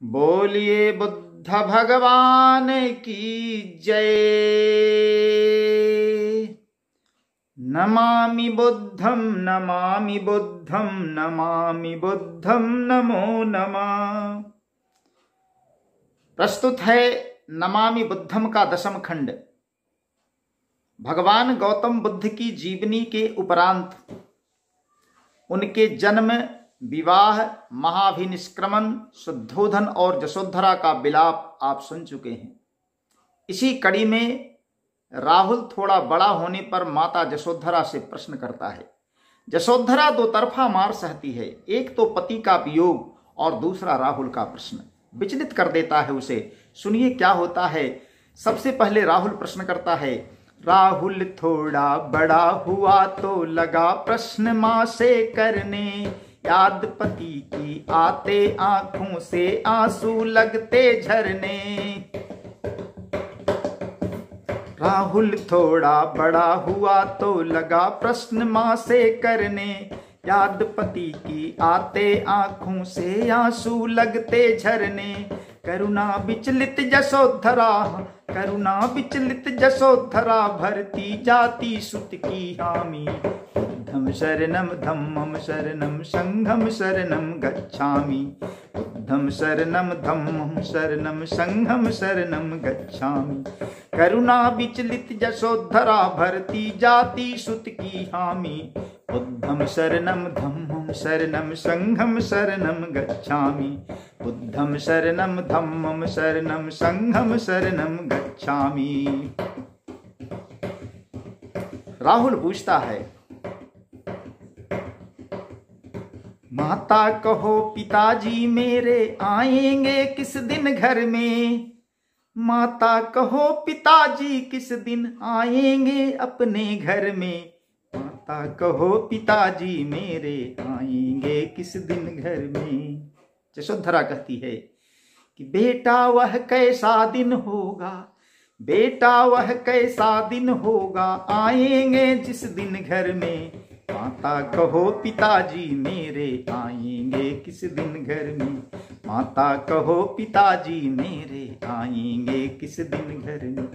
बोलिए बुद्ध भगवान की जय। नमामि बुद्धं नमामि बुद्धं नमामि बुद्धं नमो नमः। प्रस्तुत है नमामि बुद्धम का 10वां खंड। भगवान गौतम बुद्ध की जीवनी के उपरांत उनके जन्म, विवाह, महाभिनिष्क्रमण, शुद्धोधन और जशोधरा का विलाप आप सुन चुके हैं। इसी कड़ी में राहुल थोड़ा बड़ा होने पर माता जशोधरा से प्रश्न करता है। जशोधरा दो तरफा मार सहती है, एक तो पति का वियोग और दूसरा राहुल का प्रश्न विचलित कर देता है उसे। सुनिए क्या होता है। सबसे पहले राहुल प्रश्न करता है। राहुल थोड़ा बड़ा हुआ तो लगा प्रश्न माँ से करने, याद पति की आते आंखों से आंसू लगते झरने। राहुल थोड़ा बड़ा हुआ तो लगा प्रश्न माँ से करने, याद पति की आते आंखों से आंसू लगते झरने। करुणा विचलित जशोधरा, करुणा विचलित जशोधरा, भरती जाती सुत की हामी। बुद्धं शरणं धम्मं शरणं संघं शरणं गच्छामि। बुद्धं शरणं धम्मं शरणं संघं शरणं गच्छामि। करुणा विचलित जशोधरा, भरती जाती सुत की हामी। बुद्धं शरणं धम्मं शरणं संघं शरणं गच्छामि। बुद्धं शरणं धम्मं शरणं संघं शरणं गच्छामि। राहुल पूछता है, माता कहो पिताजी मेरे आएंगे किस दिन घर में। माता कहो पिताजी किस दिन आएंगे अपने घर में। माता कहो पिताजी मेरे आएंगे किस दिन घर में। जशोधरा कहती है कि बेटा वह कैसा दिन होगा, बेटा वह कैसा दिन होगा, आएंगे जिस दिन घर में। माता कहो पिताजी मेरे आएंगे किस दिन घर में। माता कहो पिताजी मेरे आएंगे किस दिन घर में।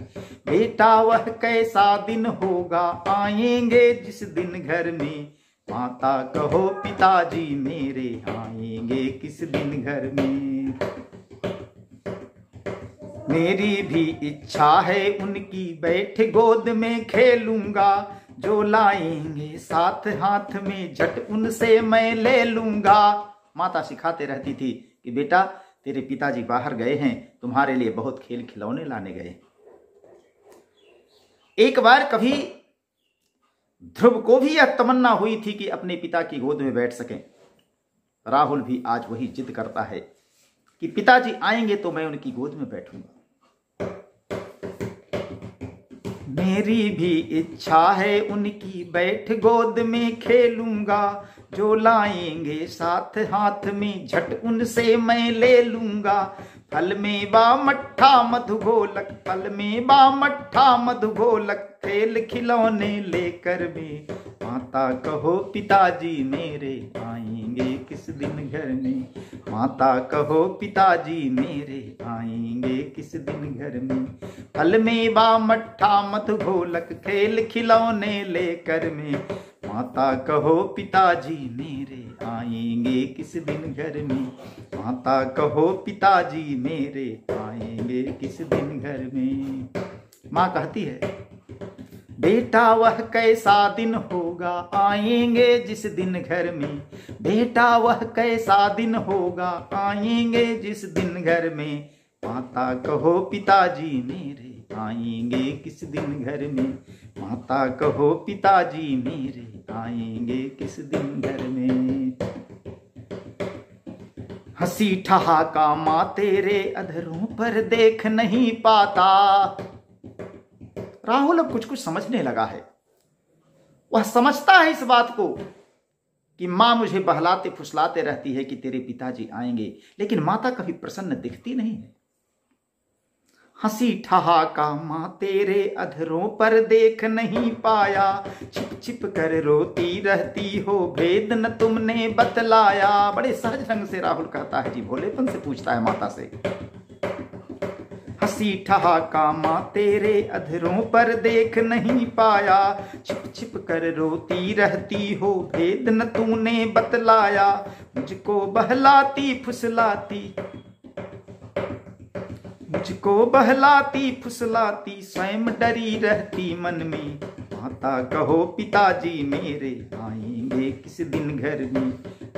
बेटा वह कैसा दिन होगा, आएंगे जिस दिन घर में। माता कहो पिताजी मेरे आएंगे किस दिन घर में। मेरी भी इच्छा है उनकी बैठ गोद में खेलूंगा, जो लाएंगे साथ हाथ में झट उनसे मैं ले लूंगा। माता सिखाते रहती थी कि बेटा तेरे पिताजी बाहर गए हैं, तुम्हारे लिए बहुत खेल खिलौने लाने गए। एक बार कभी ध्रुव को भी यह तमन्ना हुई थी कि अपने पिता की गोद में बैठ सकें। राहुल भी आज वही जिद करता है कि पिताजी आएंगे तो मैं उनकी गोद में बैठूंगा। मेरी भी इच्छा है उनकी बैठ गोद में खेलूंगा, जो लाएंगे साथ हाथ में झट उनसे मैं ले लूंगा। फल में बा मट्ठा मधुगोलक, फल में बा मट्ठा मधुगोलक, खेल खिलौने लेकर में। माता कहो पिताजी मेरे आएंगे किस दिन घर में। माता कहो पिताजी मेरे आएंगे किस दिन घर में। फल में बा मट्ठा मधुगोलक, खेल खिलौने लेकर में। माता कहो पिताजी मेरे आएंगे किस दिन घर में। माता कहो पिताजी मेरे आएंगे किस दिन घर में। माँ कहती है, बेटा वह कैसा दिन होगा, आएंगे जिस दिन घर में। बेटा वह कैसा दिन होगा, आएंगे जिस दिन घर में। माता कहो पिताजी मेरे आएंगे किस दिन घर में। माता कहो पिताजी मेरे आएंगे किस दिन घर में। हंसी ठहाका माँ तेरे अधरों पर देख नहीं पाता। राहुल अब कुछ कुछ समझने लगा है। वह समझता है इस बात को कि मां मुझे बहलाते फुसलाते रहती है कि तेरे पिताजी आएंगे, लेकिन माता कभी प्रसन्न दिखती नहीं है। हंसी ठहाका माँ तेरे अधरों पर देख नहीं पाया, छिप छिप कर रोती रहती हो भेद न तुमने बतलाया। बड़े सहज ढंग से राहुल कहता है जी, भोलेपन से पूछता है माता से। हंसी ठहाका माँ तेरे अधरों पर देख नहीं पाया, छिप छिप कर रोती रहती हो भेद न तूने बतलाया। मुझको बहलाती फुसलाती, मुझको बहलाती फुसलाती स्वयं डरी रहती मन में। माता कहो पिताजी मेरे आएंगे किस दिन घर में,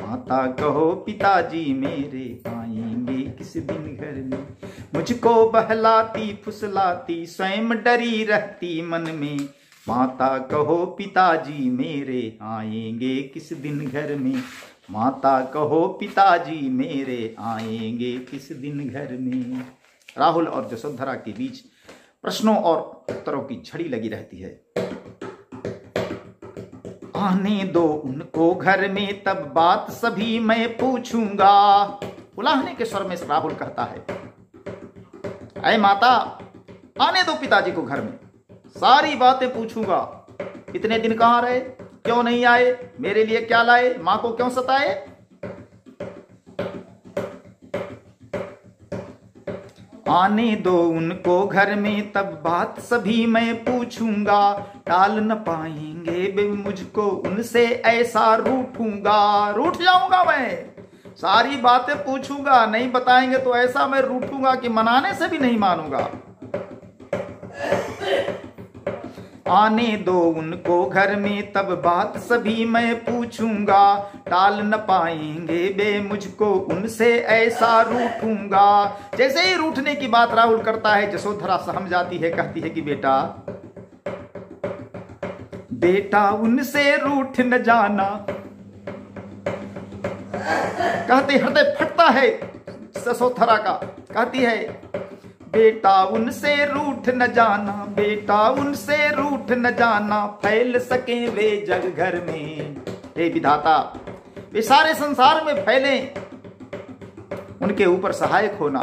माता कहो पिताजी मेरे आएंगे किस दिन घर में। मुझको बहलाती फुसलाती स्वयं डरी रहती मन में, माता कहो पिताजी मेरे आएंगे किस दिन घर में, माता कहो पिताजी मेरे आएंगे किस दिन घर में। राहुल और यशोधरा के बीच प्रश्नों और उत्तरों की झड़ी लगी रहती है। आने दो उनको घर में तब बात सभी मैं पूछूंगा। उलाहने के स्वर में राहुल कहता है, अरे माता आने दो पिताजी को घर में, सारी बातें पूछूंगा। इतने दिन कहाँ रहे, क्यों नहीं आए, मेरे लिए क्या लाए, मां को क्यों सताए। आने दो उनको घर में तब बात सभी मैं पूछूंगा, टाल न पाएंगे वे मुझको उनसे ऐसा रूठूंगा। रूठ जाऊंगा मैं, सारी बातें पूछूंगा, नहीं बताएंगे तो ऐसा मैं रूठूंगा कि मनाने से भी नहीं मानूंगा। आने दो उनको घर में तब बात सभी मैं पूछूंगा, टाल न पाएंगे वे मुझको उनसे ऐसा रूठूंगा। जैसे ही रूठने की बात राहुल करता है, यशोधरा सहम जाती है, कहती है कि बेटा बेटा उनसे रूठ न जाना। कहते हृदय फटता है यशोधरा का, कहती है बेटा उनसे रूठ न जाना, बेटा उनसे रूठ न जाना, फैल सके वे जग घर में। हे विधाता, वे सारे संसार में फैले, उनके ऊपर सहायक होना।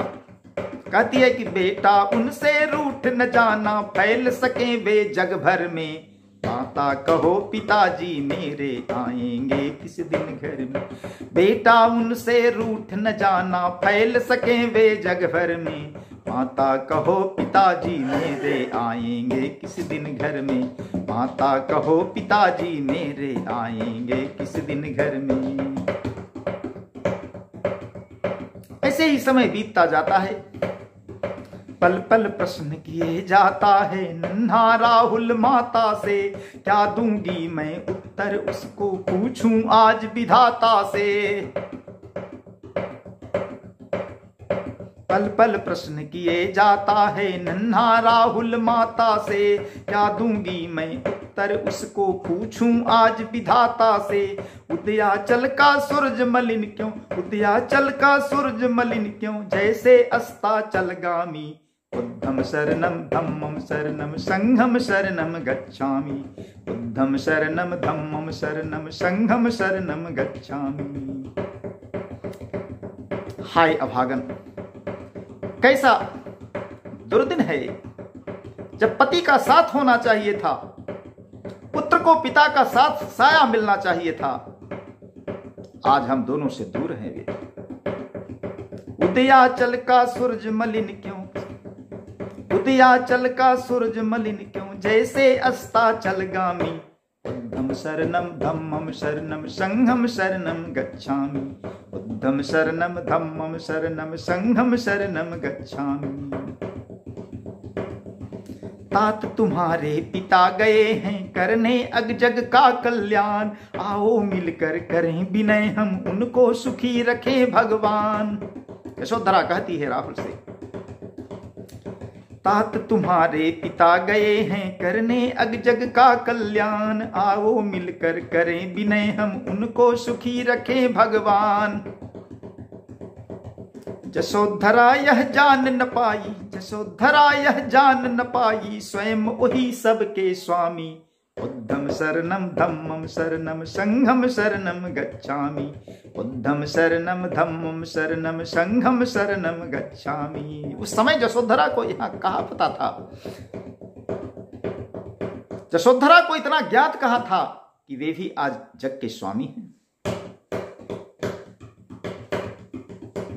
कहती है कि बेटा उनसे रूठ न जाना, फैल सके वे जग भर में। माता कहो पिताजी मेरे आएंगे किस दिन घर में, बेटा उनसे रूठ न जाना, फैल सके वे जग भर में। माता कहो पिताजी मेरे आएंगे किस दिन घर में, माता कहो पिताजी मेरे आएंगे किस दिन घर में। ऐसे ही समय बीतता जाता है, पल पल प्रश्न किए जाता है नन्हा राहुल माता से। क्या दूंगी मैं उत्तर उसको पूछूं आज विधाता से। पल पल प्रश्न किए जाता है नन्हा राहुल माता से। क्या दूंगी मैं उत्तर उसको पूछूं आज विधाता से। उदयाचल का सूरज मलिन क्यों, उदयाचल का सूरज मलिन क्यों, जैसे अस्ताचलगामी। बुद्धम शरणम धम्मम शरणम संघम शरणम गच्छामि, बुद्धम शरणम धम्मम शरणम संघम शरणम गच्छामि। हाय अभागन, कैसा दुर्दिन है जब पति का साथ होना चाहिए था, पुत्र को पिता का साथ साया मिलना चाहिए था, आज हम दोनों से दूर हैं वे। उदयाचल का सूरज मलिन क्यों, उदयाचल का सूरज मलिन क्यों, जैसे अस्ताचलगामी। बुद्धम शरणम धम्मम शरणम संघम शरणम गच्छामि, बुद्धम शरणम धम्मम शरणम संघम शरणम गच्छामि। तात तुम्हारे पिता गए हैं करने अगजग का कल्याण, आओ मिलकर करें विनय हम उनको सुखी रखे भगवान। यशोधरा कहती है राहुल से, तात तुम्हारे पिता गए हैं करने अगजग का कल्याण, आओ मिलकर करें विनय हम उनको सुखी रखे भगवान। यशोधरा यह जान न पाई, यशोधरा यह जान न पाई, स्वयं वही सबके स्वामी। बुद्धम शरणम धम्मम शरणम संघम शरणम गच्छामि, बुद्धम शरणम धम्मम शरणम संघम शरणम गच्छामि। उस समय यशोधरा को यहाँ कहा पता था, यशोधरा को इतना ज्ञात कहा था कि वे भी आज जग के स्वामी हैं।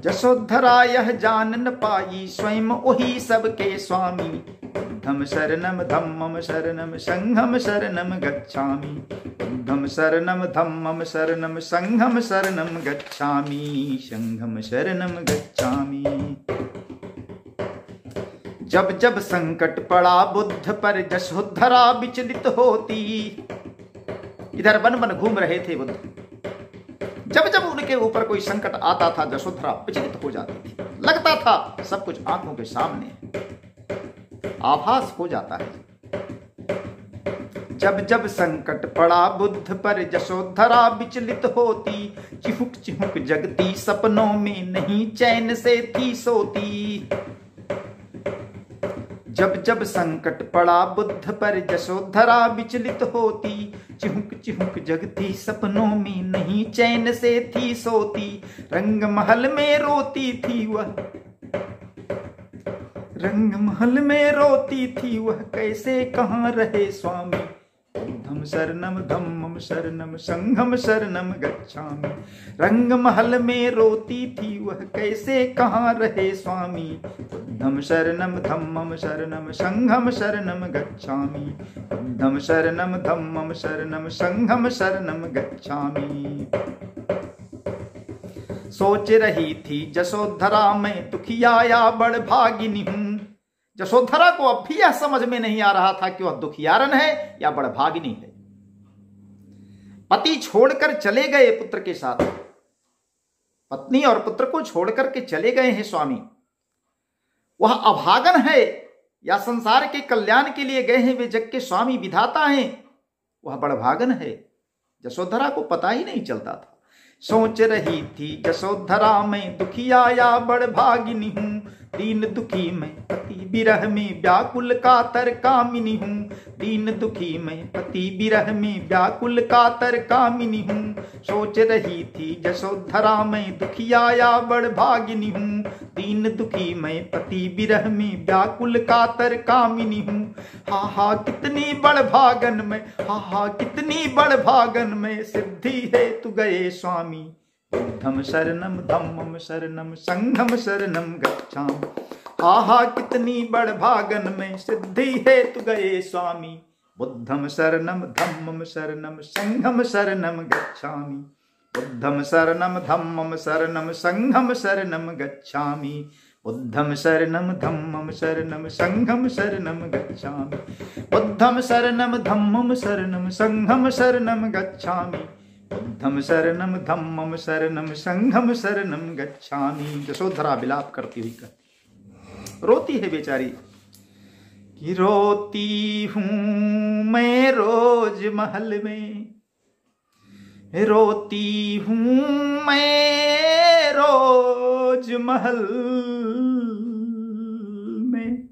यशोधरा यह जान न पाई, स्वयं वही सबके स्वामी। बुद्धम शरणम धम्मम शरणम संघम शरणम गच्छामि। बुद्धम शरणम धम्मम शरणम संघम शरणम गच्छामि। संघम शरणम गच्छामि। जब जब संकट पड़ा बुद्ध पर, यशोधरा विचलित होती। इधर वन वन घूम रहे थे बुद्ध, जब जब उनके ऊपर कोई संकट आता था यशोधरा विचलित हो जाती थी। लगता था सब कुछ आंखों के सामने है, आभास हो जाता है। जब जब संकट पड़ा बुद्ध पर, यशोधरा विचलित होती। चिहुक चिहुक जगती सपनों में, नहीं चैन से थी सोती। जब जब संकट पड़ा बुद्ध पर, यशोधरा विचलित होती। चिहुक चिहुक जगती सपनों में, नहीं चैन से थी सोती। रंग महल में रोती थी वह, रंग महल में रोती थी वह, कैसे कहाँ रहे स्वामी। बुद्धम शरणम धम्मम शरणम संघम शरणम गच्छामि। रंग महल में रोती थी वह, कैसे कहाँ रहे स्वामी। बुद्धम शरणम धम्मम शरणम संघम शरणम गच्छामि। बुद्धम शरणम धम्मम शरणम संघम शरणम गच्छामि। सोच रही थी यशोधरा, मैं दुखियाया बड़ भागिनी हूं। यशोधरा को अब भी यह समझ में नहीं आ रहा था कि वह दुखियारन है या बड़भागिनी है। पति छोड़कर चले गए पुत्र के साथ, पत्नी और पुत्र को छोड़कर के चले गए हैं स्वामी। वह अभागन है या संसार के कल्याण के लिए गए हैं, वे जग के स्वामी विधाता हैं, वह बड़भागन है। यशोधरा को पता ही नहीं चलता था। सोच रही थी यशोधरा, मैं दुखियाया बड़भागिनी हूं। दीन दुखी मैं पति विरह में, व्याकुल कातर कामिनी हूं। दीन दुखी मैं पति विरह में, व्याकुल कातर कामिनी हूं। सोच रही थी यशोधरा, मैं दुखियाया बड़भागिनी हूं। दीन दुखी मैं पति विरह में, व्याकुल कातर कामिनी हूं। हा हा कितनी बड़भागन में, हा हा कितनी बड़भागन में, सिद्धि है तू गए स्वामी। बुद्धम शरणम धम्मम शरणम संघम शरणम गच्छामि। आहा कितनी बड़भागन में, सिद्धि है तू गए स्वामी। बुद्धम शरणम धम्मम शरणम संघम शरणम गच्छामि। बुद्धम शरणम धम्मम शरणम संघम शरणम गच्छामि। बुद्धम शरणम धम्मम शरणम संघम शरणम गच्छामि। बुद्धम शरणम धम्मम शरणम संघम शरणम गच्छामि। बुद्धम शरणम धम्मम शरणम संघम शरणम गच्छामि। यशोधरा विलाप करती हुई कहती, रोती है बेचारी कि रोती हूं मैं रोज महल में, रोती हूं मैं रोज महल में,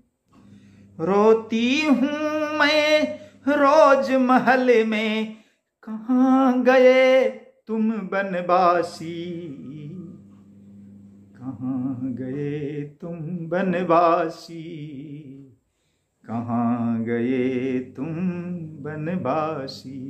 रोती हूं मैं रोज महल में। कहाँ गए तुम बनवासी, कहाँ गए तुम बनवासी, कहाँ गए तुम बनवासी।